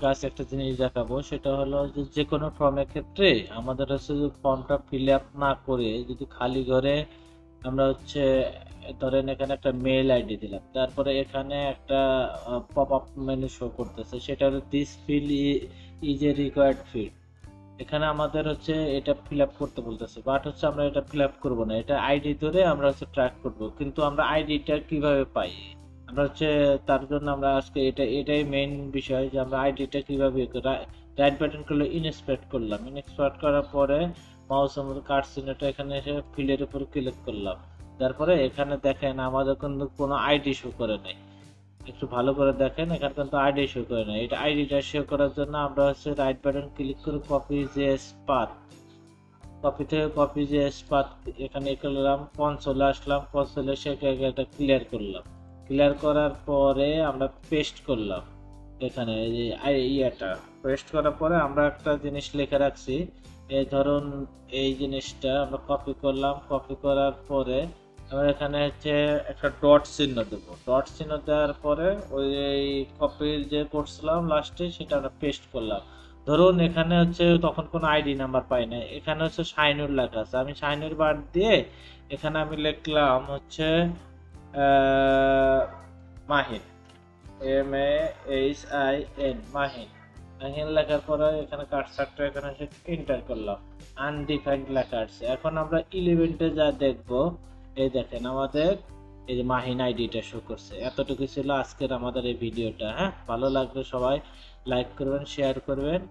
কাজ একটা জিনিস দেখাবো, সেটা হলো যে কোনো ফর্মের ক্ষেত্রে আমাদের হচ্ছে যে ফর্মটা ফিল আপ না করে যদি খালি ঘরে আমরা হচ্ছে ধরেন এখানে একটা মেল আইডি দিলাম, তারপরে এখানে একটা পপ আপ মেনু শো করতেছে, সেটা হলো this field is a required field. এখানে আমাদের হচ্ছে এটা ফিল আপ করতে বলতেছে, বাট হচ্ছে আমরা এটা ফিল আপ করবো না, এটা আইডি ধরে আমরা হচ্ছে ট্র্যাক করব। কিন্তু আমরা আইডিটা কিভাবে পাই, আমরা হচ্ছে তার জন্য আমরা আজকে এটাই মেইন বিষয় যে আমরা আইডিটা কিভাবে রাইট বাটন করলে ইনস্পেক্ট করলাম, ইনস্পেক্ট করার পরে মাউসের মধ্যে কাট চিহ্নটা এখানে এসে ফিলের উপর ক্লিক করলাম। তারপরে এখানে দেখেন আমাদের কিন্তু কোনো আইডি শো করে নাই, একটু ভালো করে দেখেন এখানে কিন্তু আইডি শো করে না। এটা আইডিটা শো করার জন্য আমরা হচ্ছে রাইট বাটন ক্লিক করে কপি জেএস পাথ, কপি থেকে কপি জেএস পাথ এখানে করলাম, কনসোলে আসলাম, কনসোলে সেটাকে একটা ক্লিয়ার করলাম, ক্লিয়ার করার পরে আমরা পেস্ট করলাম এখানে ইয়েটা পেস্ট করার পরে আমরা একটা জিনিস লিখে রাখছি। এই ধরুন এই জিনিসটা আমরা কপি করলাম, কপি করার পরে আমরা এখানে হচ্ছে একটা ডট চিহ্ন দেবো, ডট চিহ্ন দেওয়ার পরে ওই কপির যে করছিলাম লাস্টে সেটা আমরা পেস্ট করলাম। ধরুন এখানে হচ্ছে তখন কোনো আইডি নাম্বার পাই না, এখানে হচ্ছে শাইনুর লেখা আছে, আমি শাইনুর বাদ দিয়ে এখানে আমি লিখলাম হচ্ছে মাহিন, MAHIN মাহিন। মাহিন লেখার পরে এখানে কার্সারটা এখানে এন্টার করলাম, আনডিফাইন্ড লেখা আসছে। এখন আমরা 11-এ যা দেখবো, এই দেখেন আমাদের এই যে মাহিন আইডিটা শো করছে। এতটুকু ছিল আজকের আমাদের এই ভিডিওটা। হ্যাঁ, ভালো লাগলে সবাই লাইক করবেন, শেয়ার করবেন।